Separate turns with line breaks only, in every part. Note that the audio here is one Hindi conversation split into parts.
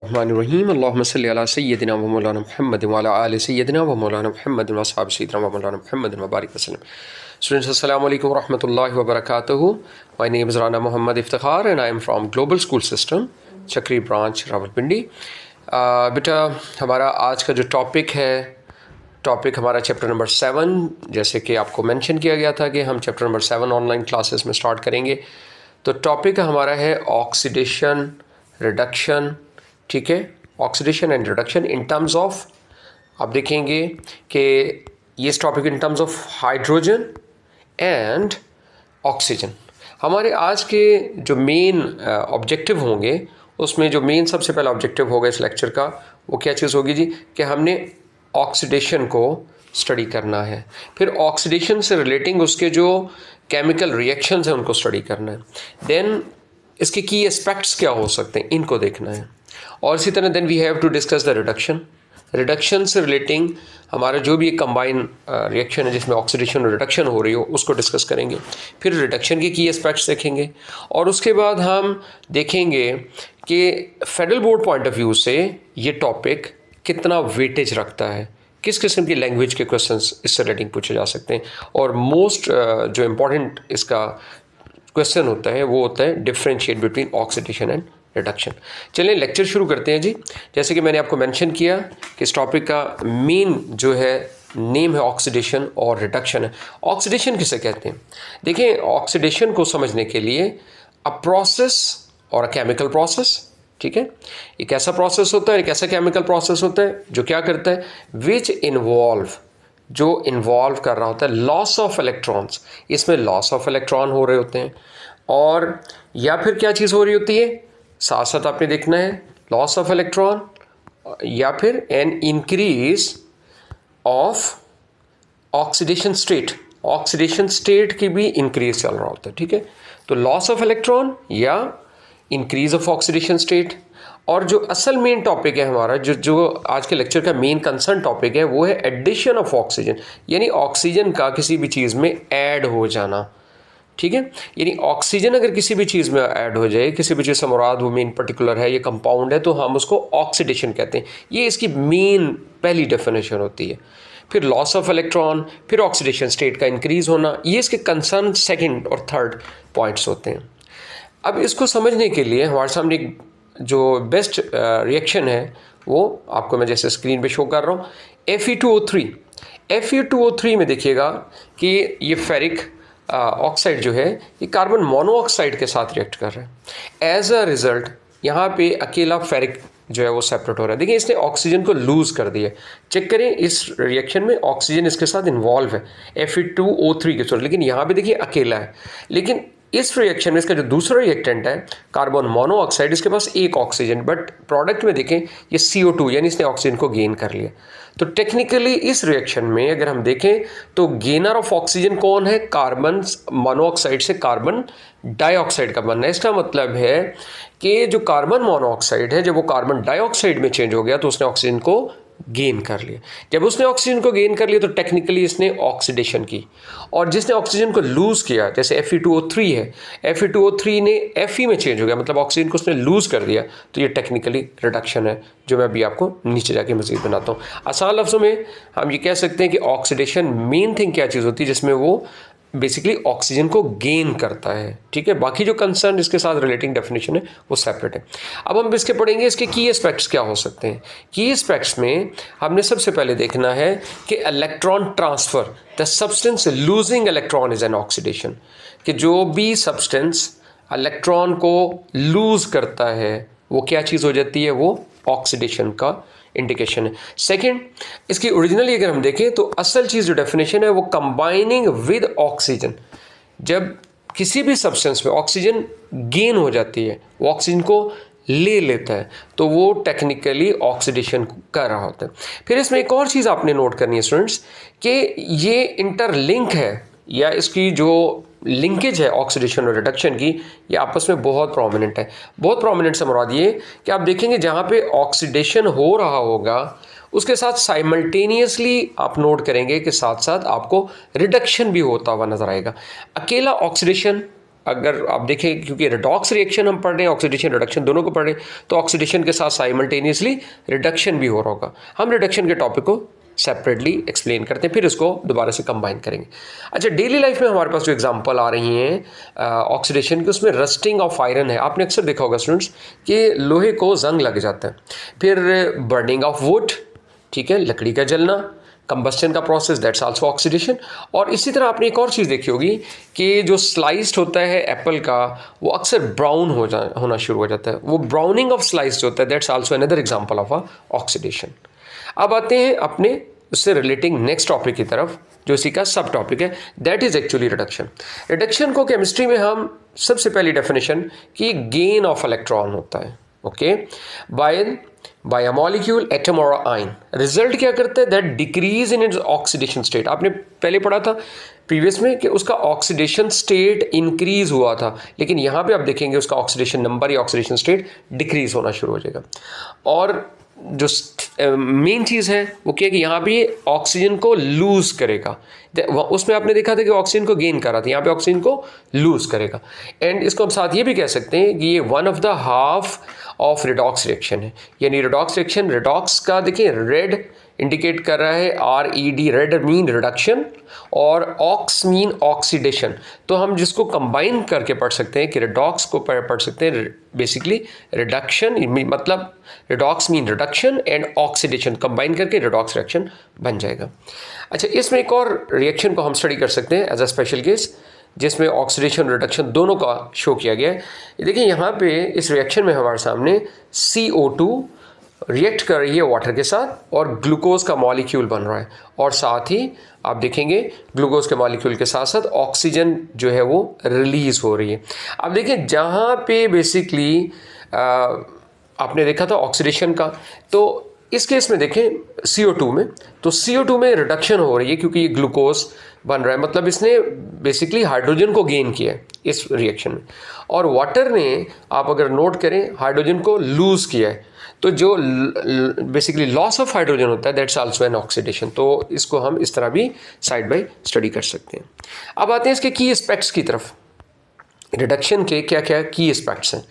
रहीम अल्लाहुम्मा सल्लि अला सय्यदिना व मौलाना मुहम्मद व अला आलि सय्यदिना व मौलाना मुहम्मद व अस्हाब सय्यदिना व मौलाना मुहम्मद व बारिक वसल्लम. Students, assalamu alaikum wa rahmatullahi wa barakatuhu. My name is Rana Muhammad Iftikhar and I am from Global School System, चक्री ब्रांच रावलपिंडी. बेटा हमारा आज का जो टॉपिक हमारा चैप्टर नंबर 7, जैसे कि आपको मेंशन किया गया था कि हम चैप्टर नंबर 7 ऑनलाइन क्लासेस में स्टार्ट करेंगे. तो टॉपिक हमारा है ऑक्सीडेशन रिडक्शन. ठीक है, oxidation and reduction in terms of, आप देखेंगे कि ये topic in terms of hydrogen and oxygen. हमारे आज के जो मेन ऑब्जेक्टिव होंगे, उसमें जो मेन सबसे पहला ऑब्जेक्टिव होगा इस लेक्चर का, वो क्या चीज़ होगी जी, कि हमने ऑक्सीडेशन को स्टडी करना है. फिर ऑक्सीडेशन से रिलेटिंग उसके जो केमिकल रिएक्शंस हैं उनको स्टडी करना है. देन इसके की एस्पेक्ट्स क्या हो सकते हैं, इनको देखना है. और इसी तरह then we have to discuss the reduction से रिलेटिंग हमारा जो भी एक कंबाइन रिएक्शन है जिसमें ऑक्सीडेशन और रिडक्शन हो रही हो, उसको डिस्कस करेंगे. फिर रिडक्शन के की एस्पेक्ट्स देखेंगे और उसके बाद हम देखेंगे कि federal board point of view से ये टॉपिक कितना वेटेज रखता है, किस किस्म की लैंग्वेज के क्वेश्चंस इससे रिलेटिंग पूछे जा सकते हैं. और मोस्ट जो इम्पॉर्टेंट इसका क्वेश्चन होता है वो होता है differentiate between oxidation and reduction. चलिए लेक्चर शुरू करते हैं जी. जैसे कि मैंने आपको मेंशन किया कि इस टॉपिक का मेन जो है नेम है ऑक्सीडेशन और रिडक्शन है. ऑक्सीडेशन किसे कहते हैं? देखिए, ऑक्सीडेशन को समझने के लिए अ प्रोसेस और अ केमिकल प्रोसेस. ठीक है, एक ऐसा प्रोसेस होता है, एक ऐसा केमिकल प्रोसेस होता है जो क्या करता है, विच इन्वॉल्व कर रहा होता है लॉस ऑफ इलेक्ट्रॉन्स. इसमें लॉस ऑफ इलेक्ट्रॉन हो रहे होते हैं. और या फिर क्या चीज़ हो रही होती है, साथ साथ आपने देखना है लॉस ऑफ इलेक्ट्रॉन या फिर an increase of oxidation state की भी इंक्रीज चल रहा होता है. ठीक है, तो लॉस ऑफ इलेक्ट्रॉन या इंक्रीज ऑफ ऑक्सीडेशन स्टेट. और जो असल मेन टॉपिक है हमारा, जो आज के लेक्चर का मेन कंसर्न टॉपिक है, वो है एडिशन ऑफ ऑक्सीजन, यानी ऑक्सीजन का किसी भी चीज़ में ऐड हो जाना. ठीक है, यानी ऑक्सीजन अगर किसी भी चीज़ में ऐड हो जाए, किसी भी चीज़ से मुराद वो मेन पर्टिकुलर है, ये कंपाउंड है, तो हम उसको ऑक्सीडेशन कहते हैं. ये इसकी मेन पहली डेफिनेशन होती है. फिर लॉस ऑफ इलेक्ट्रॉन, फिर ऑक्सीडेशन स्टेट का इंक्रीज होना, ये इसके कंसर्न सेकंड और थर्ड पॉइंट्स होते हैं. अब इसको समझने के लिए हमारे सामने एक जो बेस्ट रिएक्शन है वो आपको मैं जैसे स्क्रीन पे शो कर रहा हूँ, Fe2O3. Fe2O3 में देखिएगा कि ये फेरिक ऑक्साइड जो है ये कार्बन मोनोऑक्साइड के साथ रिएक्ट कर रहा है. एज अ रिज़ल्ट यहाँ पे अकेला फेरिक जो है वो सेपरेट हो रहा है. देखिए, इसने ऑक्सीजन को लूज़ कर दिया. चेक करें, इस रिएक्शन में ऑक्सीजन इसके साथ इन्वॉल्व है Fe2O3 के साथ, लेकिन यहाँ पे देखिए अकेला है. लेकिन इस रिएक्शन में इसका जो दूसरा रिएक्टेंट है कार्बन मोनोऑक्साइड, इसके पास एक ऑक्सीजन, बट प्रोडक्ट में देखें ये CO2, यानी इसने ऑक्सीजन को गेन कर लिया. तो टेक्निकली इस रिएक्शन में अगर हम देखें तो गेनर ऑफ ऑक्सीजन कौन है, कार्बन मोनोऑक्साइड से कार्बन डाइऑक्साइड का बनना है. इसका मतलब है कि जो कार्बन मोनोऑक्साइड है, जब वो कार्बन डाइऑक्साइड में चेंज हो गया तो उसने ऑक्सीजन को गेन कर लिया. जब उसने ऑक्सीजन को गेन कर लिया तो टेक्निकली इसने ऑक्सीडेशन की. और जिसने ऑक्सीजन को लूज़ किया, जैसे Fe2O3 है, Fe2O3 ने Fe में चेंज हो गया, मतलब ऑक्सीजन को उसने लूज़ कर दिया, तो ये टेक्निकली रिडक्शन है, जो मैं अभी आपको नीचे जाके मज़ीद बनाता हूँ. आसान लफ्ज़ों में हम ये कह सकते हैं कि ऑक्सीडेशन मेन थिंग क्या चीज़ होती है जिसमें वो बेसिकली ऑक्सीजन को गेन करता है. ठीक है, बाकी जो कंसर्न इसके साथ रिलेटिंग डेफिनेशन है वो सेपरेट है. अब हम इसके पढ़ेंगे इसके की एस्पेक्ट्स क्या हो सकते हैं. की एस्पेक्ट्स में हमने सबसे पहले देखना है कि electron transfer, the substance losing electron is an oxidation. कि जो भी सब्सटेंस इलेक्ट्रॉन को लूज़ करता है वो क्या चीज़ हो जाती है, वो ऑक्सीडेशन का इंडिकेशन है. सेकंड, इसकी ओरिजिनली अगर हम देखें तो असल चीज़ जो डेफिनेशन है वो कंबाइनिंग विद ऑक्सीजन. जब किसी भी सब्सटेंस में ऑक्सीजन गेन हो जाती है, वो ऑक्सीजन को ले लेता है, तो वो टेक्निकली ऑक्सीडेशन कर रहा होता है. फिर इसमें एक और चीज़ आपने नोट करनी है स्टूडेंट्स, कि ये इंटरलिंक है या इसकी जो लिंकेज है ऑक्सीडेशन और रिडक्शन की, ये आपस में बहुत प्रोमिनेंट है. बहुत प्रोमिनेंट से मुराद ये कि आप देखेंगे जहाँ पे ऑक्सीडेशन हो रहा होगा उसके साथ साइमल्टेनियसली आप नोट करेंगे कि साथ साथ आपको रिडक्शन भी होता हुआ नज़र आएगा. अकेला ऑक्सीडेशन अगर आप देखें, क्योंकि रिडॉक्स रिएक्शन हम पढ़ रहे हैं, ऑक्सीडेशन रिडक्शन दोनों को पढ़ रहे हैं, तो ऑक्सीडेशन के साथ साइमल्टेनियसली रिडक्शन भी हो रहा होगा। हम रिडक्शन के टॉपिक को सेपरेटली एक्सप्लेन करते हैं, फिर इसको दोबारा से कंबाइन करेंगे। अच्छा, डेली लाइफ में हमारे पास जो एग्जांपल आ रही हैं ऑक्सीडेशन की, उसमें रस्टिंग ऑफ आयरन है। आपने अक्सर देखा होगा स्टूडेंट्स कि लोहे को जंग लग जाता है। फिर बर्निंग ऑफ वुड, ठीक है, लकड़ी का जलना, कंबस्टन का प्रोसेस, दैट्स आल्सो ऑक्सीडेशन। और इसी तरह आपने एक और चीज़ देखी होगी कि जो स्लाइस्ड होता है एप्पल का, वो अक्सर ब्राउन होना शुरू हो जाता है। वो ब्राउनिंग ऑफ स्लाइस्ड होता है, that's also another example of oxidation. अब आते हैं अपने उससे रिलेटिंग नेक्स्ट टॉपिक की तरफ, जो इसी का सब टॉपिक है, that is actually reduction. Reduction को केमिस्ट्री में हम सबसे पहली डेफिनेशन कि गेन ऑफ इलेक्ट्रॉन होता है, okay, by a molecule, atom और आयन। रिजल्ट क्या करता है, that decrease in its oxidation state. आपने पहले पढ़ा था प्रीवियस में कि उसका ऑक्सीडेशन स्टेट इंक्रीज हुआ था, लेकिन यहाँ पे आप देखेंगे उसका ऑक्सीडेशन नंबर या ऑक्सीडेशन स्टेट डिक्रीज होना शुरू हो जाएगा। और जो मेन चीज़ है वो क्या है कि यहाँ पे ऑक्सीजन को लूज करेगा। उसमें आपने देखा था कि ऑक्सीजन को गेन कर रहा था, यहाँ पे ऑक्सीजन को लूज करेगा। एंड इसको हम साथ ये भी कह सकते हैं कि ये one of the half of redox reaction है। यानी रिडॉक्स रिएक्शन, रिडॉक्स का देखिए रेड इंडिकेट कर रहा है, RED, रेड मीन रिडक्शन, और ऑक्स मीन ऑक्सीडेशन। तो हम जिसको कंबाइन करके पढ़ सकते हैं कि रिडॉक्स को पढ़ सकते हैं बेसिकली रिडक्शन, मतलब redox mean reduction and oxidation, combine करके रिडॉक्स रिएक्शन बन जाएगा। अच्छा, इसमें एक और रिएक्शन को हम स्टडी कर सकते हैं एज अ स्पेशल केस, जिसमें ऑक्सीडेशन रिडक्शन दोनों का शो किया गया है। देखिए यहाँ पे इस रिएक्शन में हमारे सामने CO2 रिएक्ट कर रही है वाटर के साथ और ग्लूकोज का मॉलिक्यूल बन रहा है, और साथ ही आप देखेंगे ग्लूकोज के मॉलिक्यूल के साथ साथ ऑक्सीजन जो है वो रिलीज हो रही है। अब देखिए जहाँ पे बेसिकली आपने देखा था ऑक्सीडेशन का, तो इस केस में देखें CO2 में, तो CO2 में रिडक्शन हो रही है क्योंकि ये ग्लूकोज बन रहा है, मतलब इसने बेसिकली हाइड्रोजन को गेन किया है इस रिएक्शन में, और वाटर ने, आप अगर नोट करें, हाइड्रोजन को लूज किया है। तो जो बेसिकली लॉस ऑफ हाइड्रोजन होता है, दैट्स आल्सो एन ऑक्सीडेशन। तो इसको हम इस तरह भी साइड बाय स्टडी कर सकते हैं। अब आते हैं इसके की एस्पेक्ट्स की तरफ। रिडक्शन के क्या क्या की एस्पेक्ट्स हैं।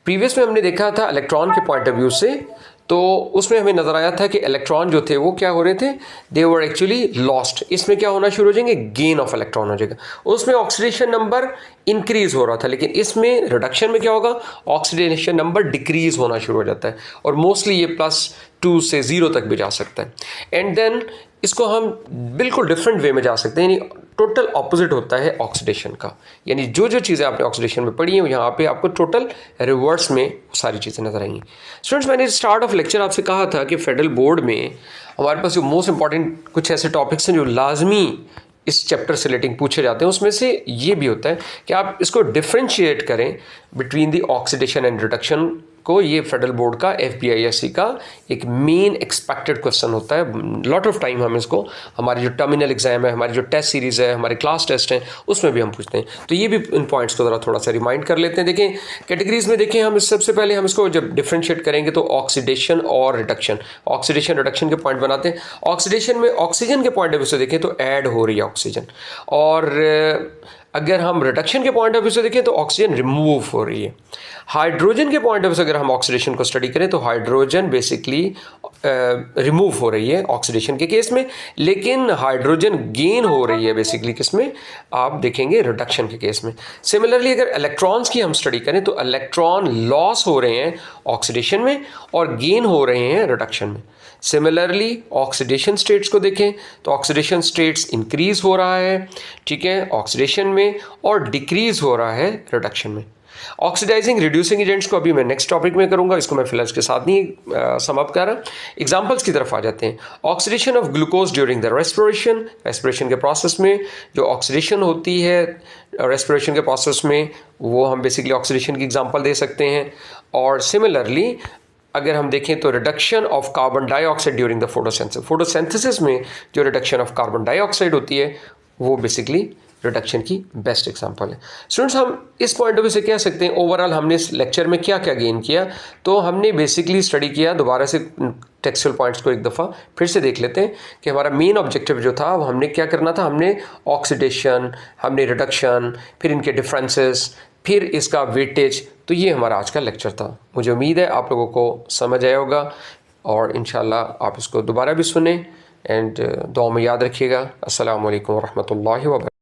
प्रीवियस में हमने देखा था इलेक्ट्रॉन के पॉइंट ऑफ व्यू से, तो उसमें हमें नजर आया था कि इलेक्ट्रॉन जो थे वो क्या हो रहे थे, दे वर एक्चुअली लॉस्ट। इसमें क्या होना शुरू हो जाएंगे, गेन ऑफ इलेक्ट्रॉन हो जाएगा। उसमें ऑक्सीडेशन नंबर इंक्रीज हो रहा था, लेकिन इसमें रिडक्शन में क्या होगा, ऑक्सीडेशन नंबर डिक्रीज होना शुरू हो जाता है, और मोस्टली ये +2 से 0 तक भी जा सकता है। एंड देन इसको हम बिल्कुल डिफरेंट वे में जा सकते हैं, यानी टोटल ऑपोजिट होता है ऑक्सीडेशन का। यानी जो जो चीज़ें आपने ऑक्सीडेशन में पढ़ी हैं, यहाँ पे आपको टोटल रिवर्स में सारी चीज़ें नजर आएंगी। स्टूडेंट्स, मैंने स्टार्ट ऑफ लेक्चर आपसे कहा था कि फेडरल बोर्ड में हमारे पास जो मोस्ट इंपॉर्टेंट कुछ ऐसे टॉपिक्स हैं जो लाजमी इस चैप्टर से रिलेटिंग पूछे जाते हैं। उसमें से ये भी होता है कि आप इसको डिफ्रेंशिएट करें between the oxidation and reduction को। ये फेडरल बोर्ड का FPISC का एक मेन एक्सपेक्टेड क्वेश्चन होता है। लॉट ऑफ टाइम हम इसको हमारी जो टर्मिनल एग्जाम है, हमारी जो टेस्ट सीरीज़ है, हमारे क्लास टेस्ट हैं, उसमें भी हम पूछते हैं। तो ये भी इन पॉइंट्स को ज़रा थोड़ा सा रिमाइंड कर लेते हैं। देखें कैटेगरीज में, देखें हम सबसे पहले हम इसको जब डिफ्रेंशिएट करेंगे तो ऑक्सीडेशन और रिडक्शन, ऑक्सीडेशन रिडक्शन के पॉइंट बनाते हैं। ऑक्सीडेशन में ऑक्सीजन के पॉइंट ऑफ व्यू से देखें तो ऐड हो रही है ऑक्सीजन, और अगर हम रिडक्शन के पॉइंट ऑफ व्यू से देखें तो ऑक्सीजन रिमूव हो रही है। हाइड्रोजन के पॉइंट ऑफ व्यू से अगर हम ऑक्सीडेशन को स्टडी करें तो हाइड्रोजन बेसिकली रिमूव हो रही है ऑक्सीडेशन के केस में, लेकिन हाइड्रोजन गेन हो रही है बेसिकली किसमें, आप देखेंगे रिडक्शन के केस में। सिमिलरली अगर इलेक्ट्रॉन्स की हम स्टडी करें तो इलेक्ट्रॉन लॉस हो रहे हैं ऑक्सीडेशन में और गेन हो रहे हैं रिडक्शन में। सिमिलरली ऑक्सीडेशन स्टेट्स को देखें तो ऑक्सीडेशन स्टेट्स इंक्रीज हो रहा है, ठीक है, ऑक्सीडेशन में, और डिक्रीज हो रहा है रिडक्शन में। ऑक्सीडाइजिंग रिड्यूसिंग एजेंट्स को अभी मैं नेक्स्ट टॉपिक में करूंगा, इसको मैं फिलहाल इसके साथ नहीं समअप कर रहा। एग्जांपल्स की तरफ आ जाते हैं। Oxidation of glucose during the respiration, respiration के प्रोसेस में जो ऑक्सीडेशन होती है रेस्पिरेशन के प्रोसेस में, वो हम बेसिकली ऑक्सीडेशन की एग्जांपल दे सकते हैं। और सिमिलरली अगर हम देखें तो reduction of carbon dioxide during the photosynthesis, photosynthesis में जो रिडक्शन ऑफ कार्बन डाइऑक्साइड होती है वो बेसिकली रिडक्शन की बेस्ट एग्जांपल है। स्टूडेंट्स, हम इस पॉइंट ऑफ व्यू से कह सकते हैं ओवरऑल हमने इस लेक्चर में क्या क्या गेन किया। तो हमने बेसिकली स्टडी किया, दोबारा से टेक्सचुअल पॉइंट्स को एक दफ़ा फिर से देख लेते हैं कि हमारा मेन ऑब्जेक्टिव जो था वो हमने क्या करना था। हमने ऑक्सीडेशन, हमने रिडक्शन, फिर इनके डिफरेंसेस, फिर इसका वेटेज। तो ये हमारा आज का लेक्चर था। मुझे उम्मीद है आप लोगों को समझ आया होगा और इंशाल्लाह आप इसको दोबारा भी सुने एंड दुआ में याद रखिएगा। अस्सलामु अलैकुम वरहमतुल्लाहि वबरकातुहू।